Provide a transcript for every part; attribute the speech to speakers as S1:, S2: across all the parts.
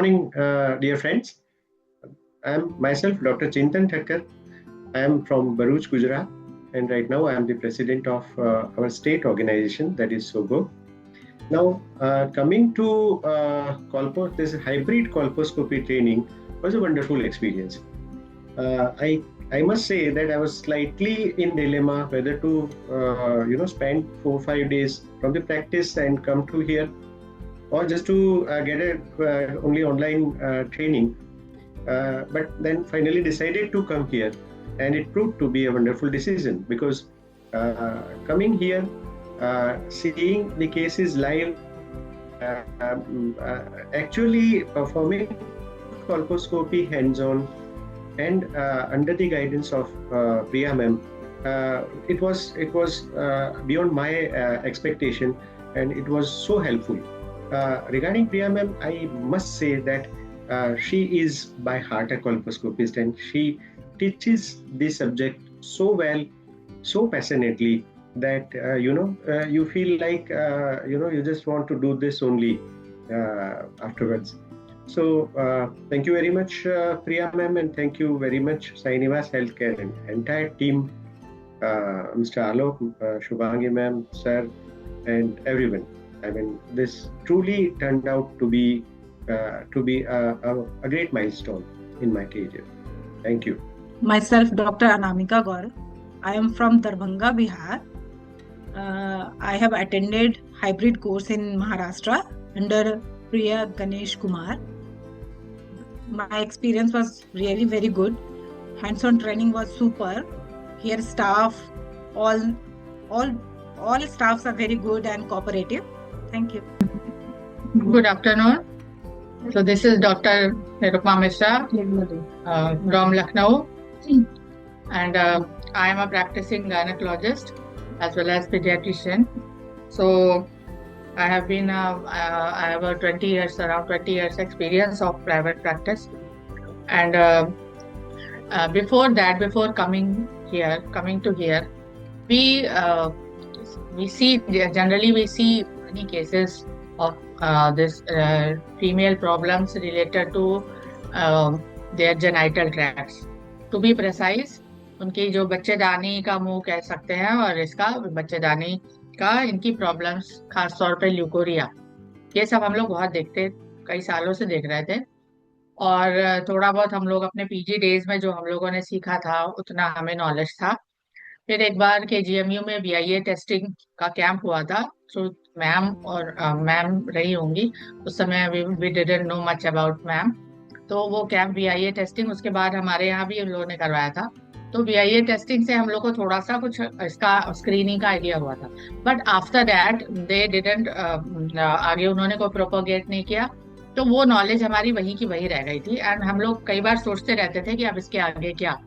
S1: morning, dear friends. I am myself Dr. Chintan Thakkar. I am from Bharuch, Gujarat, and right now I am the president of our state organization, that is SOGO. Now, coming to this hybrid colposcopy training was a wonderful experience. I must say that I was slightly in dilemma whether to spend 4-5 days from the practice and come to here, or just to get a only online training. But then finally decided to come here, and it proved to be a wonderful decision because coming here, seeing the cases live, actually performing colposcopy hands-on and under the guidance of Priya ma'am, it was beyond my expectation, and it was so helpful. Regarding Priya ma'am, I must say that she is by heart a colposcopist, and she teaches this subject so well, so passionately that you feel like you just want to do this only afterwards. So thank you very much, Priya ma'am, and thank you very much, Sainivas Healthcare and entire team, Mr. Alok, Shubhangi ma'am, sir, and everyone. I mean, this truly turned out to be a great milestone in my career. Thank you.
S2: Myself, Dr. Anamika Gaurav. I am from Darbhanga, Bihar. I have attended hybrid course in Maharashtra under Priya Ganesh Kumar. My experience was really very good. Hands-on training was super. Here staff, all staffs are very good and cooperative. Thank you.
S3: Good afternoon. So this is Dr. Nirupma Mishra from Lucknow, and I am a practicing gynecologist as well as pediatrician. So I have been I have around 20 years experience of private practice, and before coming to here, we see many cases of this female problems related to their genital tracts. To be precise, उनकी जो बच्चेदानी का मुंह कह सकते हैं, और इसका बच्चेदानी का इनकी प्रॉब्लम्स, खास तौर पे ल्यूकोरिया, ये सब हम लोग बहुत देखते, कई सालों से देख रहे थे। और थोड़ा बहुत हम लोग अपने पीजी डेज में जो हम लोगों ने सीखा था उतना हमें नॉलेज था। फिर एक बार KGMU में BIA टेस्टिंग का कैंप हुआ था, तो मैम और मैम रही होंगी उस समय, we didn't know much about ma'am. तो वो कैंप BIA टेस्टिंग, उसके बाद हमारे यहाँ भी उन लोगों ने करवाया था। तो BIA टेस्टिंग से हम लोग को थोड़ा सा कुछ इसका स्क्रीनिंग का आइडिया हुआ था, but after that they didn't आगे उन्होंने कोई प्रोपोगेट नहीं किया, तो वो नॉलेज हमारी वहीं की वहीं रह गई थी। एंड हम लोग कई बार सोचते रहते थे कि अब इसके आगे क्या,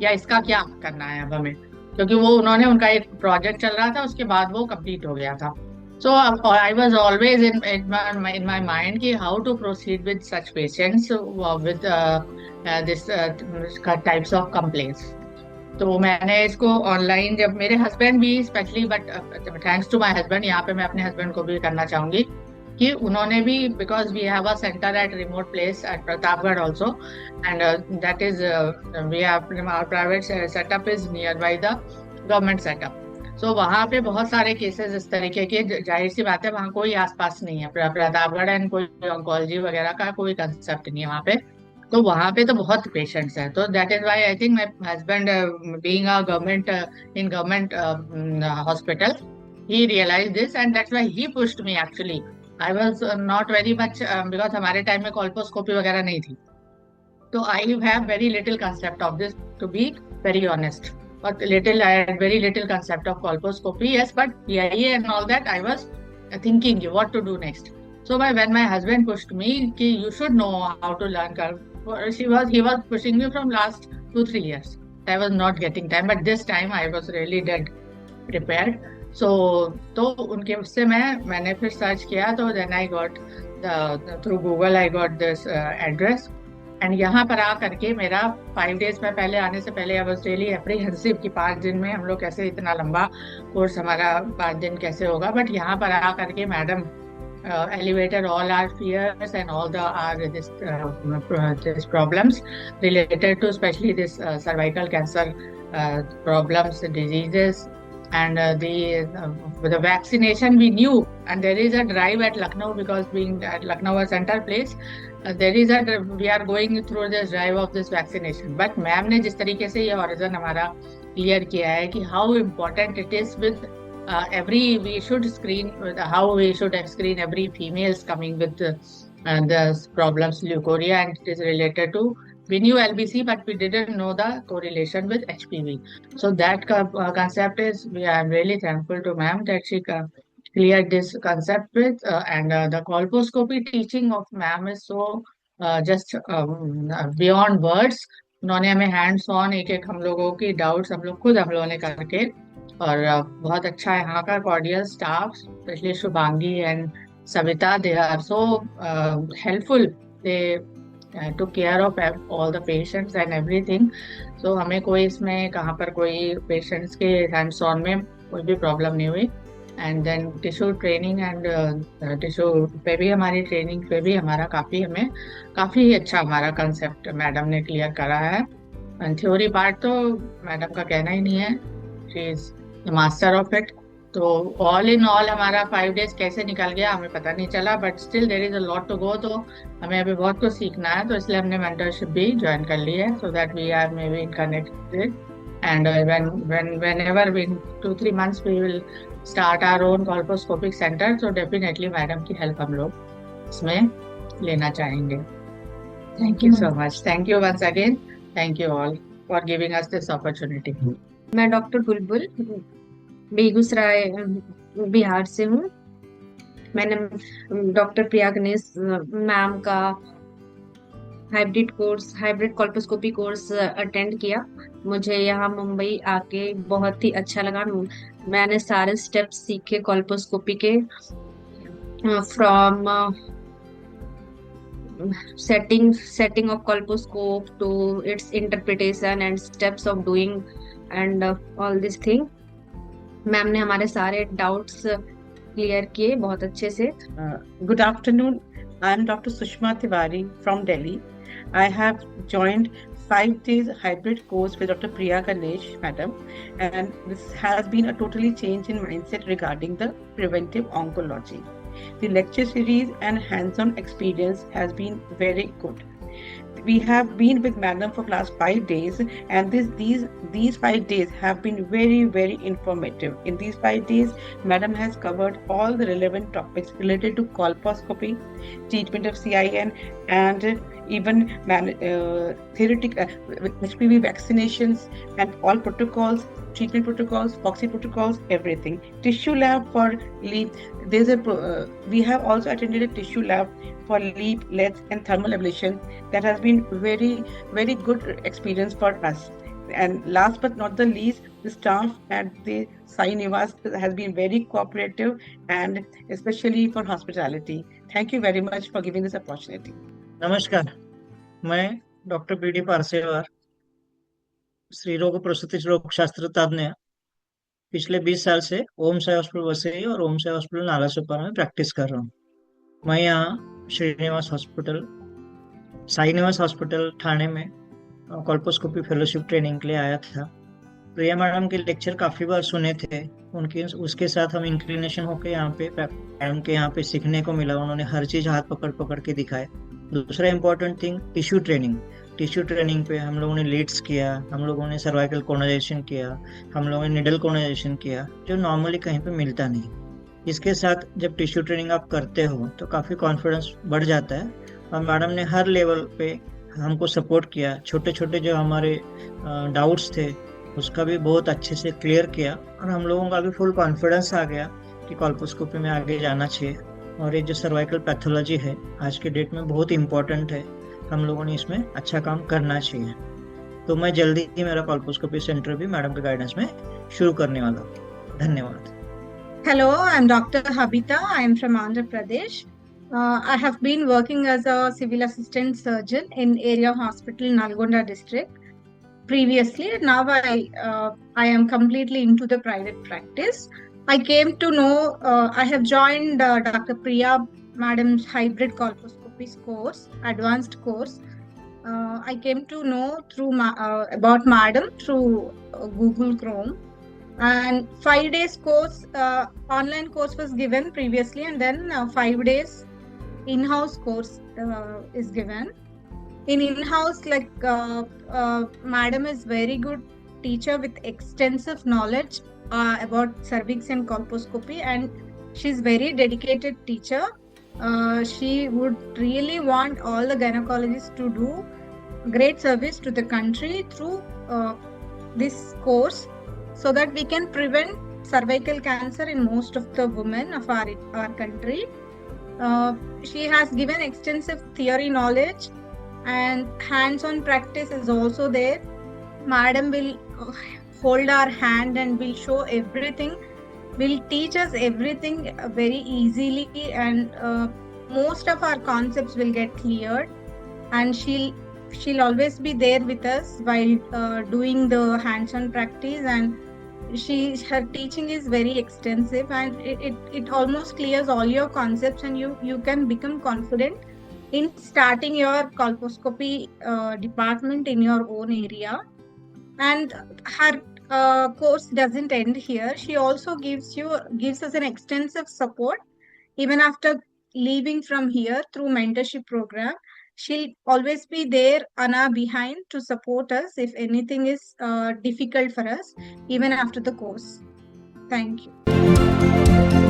S3: या इसका क्या करना है अब हमें, क्योंकि वो उन्होंने उनका एक प्रोजेक्ट चल रहा था, उसके बाद वो कंप्लीट हो गया था। So I was always in my mind कि how to proceed with such patients with this types of complaints. तो मैंने इसको ऑनलाइन, जब मेरे हस्बैंड भी specially, but thanks to my husband, यहाँ पे मैं अपने हस्बैंड को भी करना चाहूँगी कि उन्होंने भी, because we have a centre at remote place at Pratapgarh also, and that is we have our private setup is near by the government setup. So वहाँ पे बहुत सारे केसेस इस तरीके के, जाहिर सी बात है वहाँ कोई आसपास नहीं है, प्रतापगढ़ एंड कोई ऑन्कोलॉजी वगैरह का कोई कंसेप्ट नहीं है वहाँ पे, तो वहाँ पे तो बहुत पेशेंट्स हैं। तो that is why I think my husband being a government hospital, he realised this and that's why he pushed me. Actually I was not very much, because हमारे टाइम में कॉल्पोस्कोपी वगैरह नहीं थी, तो I have very little concept of this, to be very honest, but I had very little concept of colposcopy, yes, but BIA and all that, I was thinking what to do next. So when my husband pushed me कि you should know how to learn, he was pushing me from last 2-3 years. I was not getting time, but this time I was really dead prepared. So तो उनके उससे मैंने फिर search किया, तो then I got through Google I got this address, and यहाँ पर आ करके मेरा 5 days में, पहले आने से पहले आई वाज रियली एप्रीहेंसिव कि 5 दिन में हम लोग कैसे, इतना लंबा कोर्स हमारा 5 दिन कैसे होगा, बट यहाँ पर आ करके madam elevated all our fears and all these problems related to especially this cervical cancer problems, diseases, and the vaccination we knew, and there is a drive at Lucknow because being at Lucknow a center place, we are going through this drive of this vaccination. But ma'am ने जिस तरीके से ये horizon हमारा clear किया है कि how important it is with we should screen how we should screen every females coming with the problems leukorrhea, and it is related to, we knew LBC but we didn't know the correlation with HPV. So that concept is, I'm really thankful to ma'am that she cleared this concept with and the colposcopy teaching of ma'am is so just beyond words. उन्होंने हमें hands on एक एक हम लोगों की doubts हम लोगों ने करके, और बहुत अच्छा है यहाँ का cordial staff, specially Shubhangi and Savita, they are so helpful, they took care of all the patients and everything. So हमें कोई इसमें कहाँ पर कोई पेशेंट्स के हैंड्स ऑन में कोई भी प्रॉब्लम नहीं हुई. And then tissue training and tissue पे भी हमारी ट्रेनिंग पे भी हमारा काफ़ी अच्छा हमारा कंसेप्ट मैडम ने क्लियर करा है. एंड थ्योरी पार्ट तो मैडम का कहना ही नहीं है, she is the master of it. तो ऑल इन ऑल हमारा 5 days कैसे निकल गया हमें पता नहीं चला, but still there is a lot to go. तो हमें अभी बहुत कुछ सीखना है, तो इसलिए हमने मेंटरशिप भी ज्वाइन कर ली है, so that we are maybe connected. And whenever in 2-3 months we will start our own colposcopic center, so definitely madam की हेल्प हम लोग इसमें लेना चाहेंगे. Thank you so much. Thank you once again. Thank you all for giving us this opportunity.
S4: मैं doctor बुलबुल बेगूसराय बिहार से हूँ. मैंने डॉक्टर प्रिया गणेश मैम का हाइब्रिड कॉल्पोस्कोपी कोर्स अटेंड किया. मुझे यहाँ मुंबई आके बहुत ही अच्छा लगा. मैंने सारे स्टेप्स सीखे कॉल्पोस्कोपी के, from setting of colposcope to its interpretation and steps of doing and all this thing. Ma'am ने हमारे सारे डाउट्स क्लियर किए बहुत अच्छे से.
S5: Good afternoon. I am Dr. Sushma Tiwari from Delhi. I have joined 5 days hybrid course with Dr. Priya Ganesh madam, and this has been a totally change in mindset regarding the preventive oncology. The lecture series and hands-on experience has been very good. We have been with madam for last 5 days, and these 5 days have been very, very informative. In these 5 days, madam has covered all the relevant topics related to colposcopy, treatment of CIN, and even theoretical HPV vaccinations and all protocols, treatment protocols, proxy protocols, everything. Tissue lab for LEEP. We have also attended a tissue lab for LEEP, LEDs, and thermal ablation. That has been very, very good experience for us. And last but not the least, the staff at the Sai Nivas has been very cooperative, and especially for hospitality. Thank you very much for giving this opportunity.
S6: नमस्कार, मैं doctor B D पारसेवार, स्त्री रोग प्रसूति रोग शास्त्र तज्ञ, पिछले 20 साल से ओम साई हॉस्पिटल वसई और ओम साई हॉस्पिटल नालासोपारा में प्रैक्टिस कर रहा हूँ. मैं यहाँ श्रीनिवास हॉस्पिटल, साई निवास हॉस्पिटल ठाणे में कॉल्पोस्कोपी फेलोशिप ट्रेनिंग के लिए आया था. प्रिया मैडम के लेक्चर काफ़ी बार सुने थे, उसके साथ हम इंक्लिनेशन होकर यहाँ पे मैडम के यहाँ पे सीखने को मिला. उन्होंने हर चीज़ हाथ पकड़ के दिखाए. दूसरा इम्पोर्टेंट थिंग, टिश्यू ट्रेनिंग पे हम लोगों ने लीड्स किया, हम लोगों ने सर्वाइकल कोनाइजेशन किया, हम लोगों ने निडल कोनाइजेशन किया, जो नॉर्मली कहीं पे मिलता नहीं. इसके साथ जब टिश्यू ट्रेनिंग आप करते हो तो काफ़ी कॉन्फिडेंस बढ़ जाता है. और मैडम ने हर लेवल पे हमको सपोर्ट किया. छोटे छोटे जो हमारे डाउट्स थे उसका भी बहुत अच्छे से क्लियर किया, और हम लोगों का भी फुल कॉन्फिडेंस आ गया कि कॉल्पोस्कोपी में आगे जाना चाहिए. और ये जो सर्वाइकल पैथोलॉजी है आज के डेट में बहुत इम्पोर्टेंट है, हम लोगों ने इसमें अच्छा काम करना चाहिए. तो मैं जल्दी ही मेरा कॉल्पोस्कोपी सेंटर भी मैडम के गाइडेंस में शुरू करने वाला हूँ. धन्यवाद.
S7: Hello, I'm Dr. Habita. I'm from Andhra Pradesh. I have been working as a civil assistant surgeon in area hospital Nalgonda district. previously. Now I am completely into the private practice. I came to know, I have joined Dr. Priya Madam's hybrid colposcopy course, advanced course. I came to know through about Madam through Google Chrome. And 5 days course, online course was given previously, and then 5 days in-house course is given. In in-house, like Madam is very good teacher with extensive knowledge about cervix and colposcopy, and she's very dedicated teacher. She would really want all the gynecologists to do great service to the country through this course, so that we can prevent cervical cancer in most of the women of our country. She has given extensive theory knowledge, and hands-on practice is also there. Madam will hold our hand and will show everything, will teach us everything very easily, and most of our concepts will get cleared, and she'll always be there with us while doing the hands-on practice. And her teaching is very extensive, and it almost clears all your concepts, and you can become confident in starting your colposcopy department in your own area. And her course doesn't end here. She also gives us an extensive support even after leaving from here through mentorship program. She'll always be there on our behind to support us if anything is difficult for us, even after the course. Thank you.